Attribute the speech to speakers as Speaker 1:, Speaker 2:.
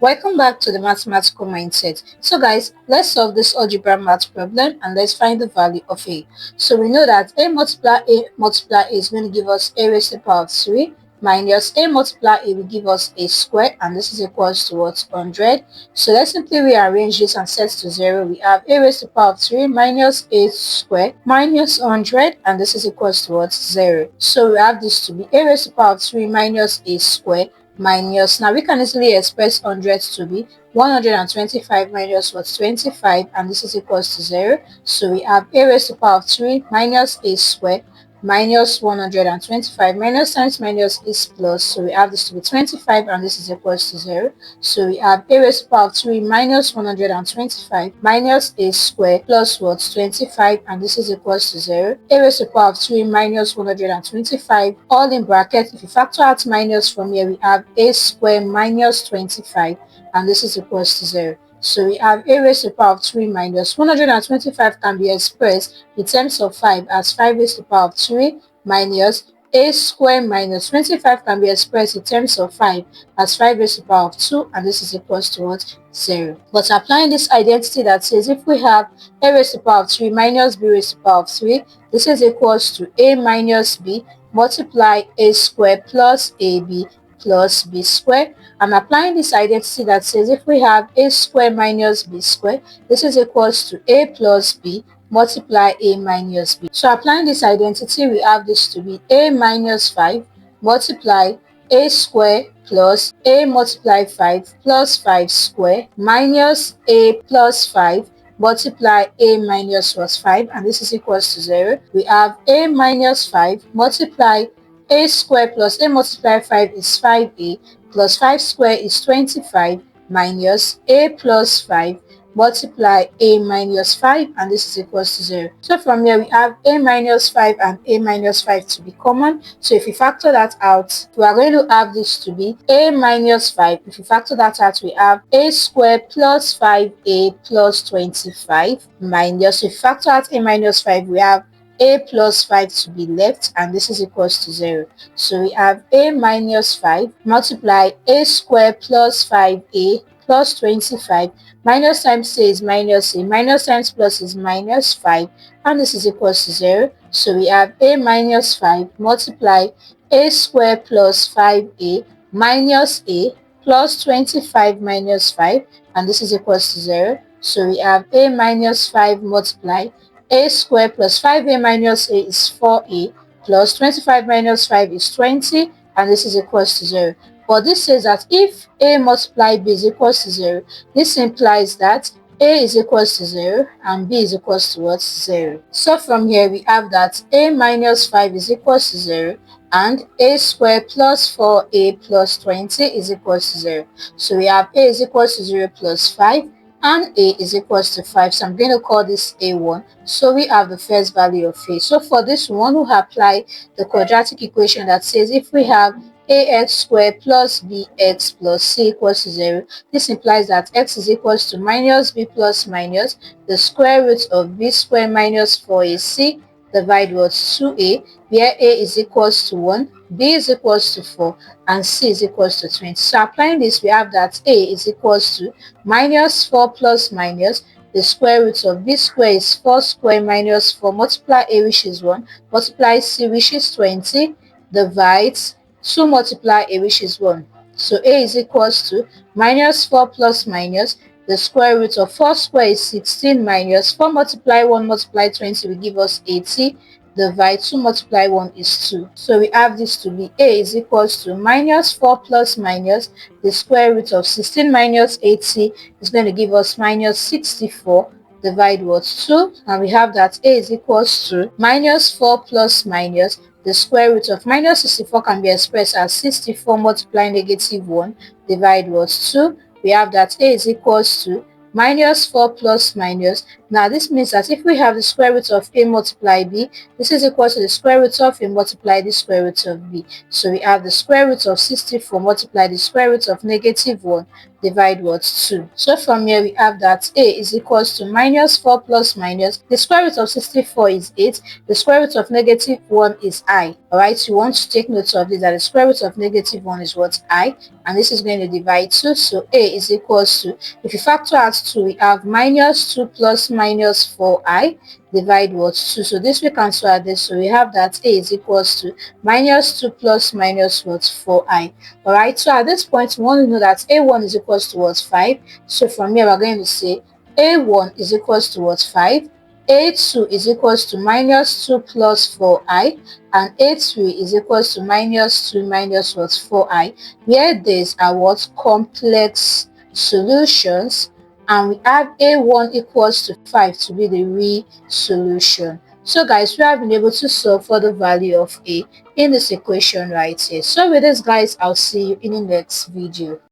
Speaker 1: Welcome back to the mathematical mindset. So guys, let's solve this algebra math problem and let's find the value of a. So we know that a multiply a is going to give us a raised to the power of 3 minus a multiply a will give us a square, and this is equals to what? 100. So let's simply rearrange this and set to 0. We have a raised to the power of 3 minus a square minus 100, and this is equals to what? 0. So we have this to be a raised to the power of 3 minus a square minus, now we can easily express 100 to be 125 minus what? 25, and this is equals to 0. So we have a raised to the power of 3 minus a square minus 125 minus times minus is plus, so we have this to be 25 and this is equals to 0. So we have a raised to the power of 3 minus 125 minus a square plus what? 25, and this is equals to 0. A raised to the power of 3 minus 125 all in bracket. If you factor out minus from here, we have a square minus 25, and this is equals to 0. So we have a raised to the power of 3 minus 125 can be expressed in terms of 5 as 5 raised to the power of 3 minus a square minus 25 can be expressed in terms of 5 as 5 raised to the power of 2, and this is equals to what? 0. But applying this identity that says if we have a raised to the power of 3 minus b raised to the power of 3, this is equals to a minus b multiply a square plus ab plus b square. I'm applying this identity that says if we have a square minus b square, this is equals to a plus b multiply a minus b. So applying this identity, we have this to be a minus 5 multiply a square plus a multiply 5 plus 5 square minus a plus 5 multiply a minus was 5, and this is equals to 0. We have a minus 5 multiply a square plus a multiply 5 is 5a plus 5 square is 25 minus a plus 5 multiply a minus 5, and this is equals to 0. So from here we have a minus 5 and a minus 5 to be common. So if you factor that out, we are going to have this to be a minus 5. If you factor that out, we have a square plus 5a plus 25 minus, if you factor out a minus 5, we have a plus 5 to be left, and this is equals to 0. So we have a minus 5 multiply a square plus 5a plus 25 minus times a is minus a minus times plus is minus 5, and this is equals to 0. So we have a minus 5 multiply a square plus 5a minus a plus 25 minus 5, and this is equals to 0. So we have a minus 5 multiply a square plus 5a minus a is 4a plus 25 minus 5 is 20, and this is equals to 0. But this says that if a multiply b is equals to 0, this implies that a is equals to 0 and b is equals to what? 0. So from here we have that a minus 5 is equals to 0 and a square plus 4a plus 20 is equals to 0. So we have a is equals to 0 plus 5 and a is equals to 5. So I'm going to call this a1. So we have the first value of a. So for this one, we apply the quadratic equation that says if we have ax squared plus bx plus c equals to 0, this implies that x is equals to minus b plus minus the square root of b squared minus 4ac divided with 2a, where a is equals to 1, b is equals to 4, and c is equals to 20. So applying this, we have that a is equals to minus 4 plus minus the square root of b square is 4 square minus 4 multiply a, which is 1, multiply c, which is 20, divides 2 multiply a, which is 1. So a is equals to minus 4 plus minus the square root of 4 square is 16 minus 4 multiply 1 multiply 20 will give us 80, divide 2 multiply 1 is 2. So we have this to be a is equals to minus 4 plus minus the square root of 16 minus 80 is going to give us minus 64, divide what? 2, and we have that a is equals to minus 4 plus minus the square root of minus 64 can be expressed as 64 multiply negative 1 divide what? 2. We have that a is equals to minus 4 plus minus. Now this means that if we have the square root of a multiply b, this is equal to the square root of a multiply the square root of b. So we have the square root of 64 multiply the square root of negative 1 divide what 2. So from here we have that a is equals to minus 4 plus minus the square root of 64 is 8, the square root of negative 1 is I. Alright, you want to take note of this, that the square root of negative 1 is what I, and this is going to divide 2. So a is equals to, if you factor out 2, we have minus 2 plus minus 4I divide what 2. So this we cancel out this, so we have that a is equals to minus 2 plus minus what 4I. Alright, so at this point we want to know that a1 is equals to what 5. So from here we're going to say a1 is equals to what 5, a2 is equals to minus 2 plus 4I, and a3 is equals to minus 2 minus what 4I, where these are what complex solutions, and we have a1 equals to 5 to be the real solution. So guys, we have been able to solve for the value of a in this equation right here. So with this guys, I'll see you in the next video.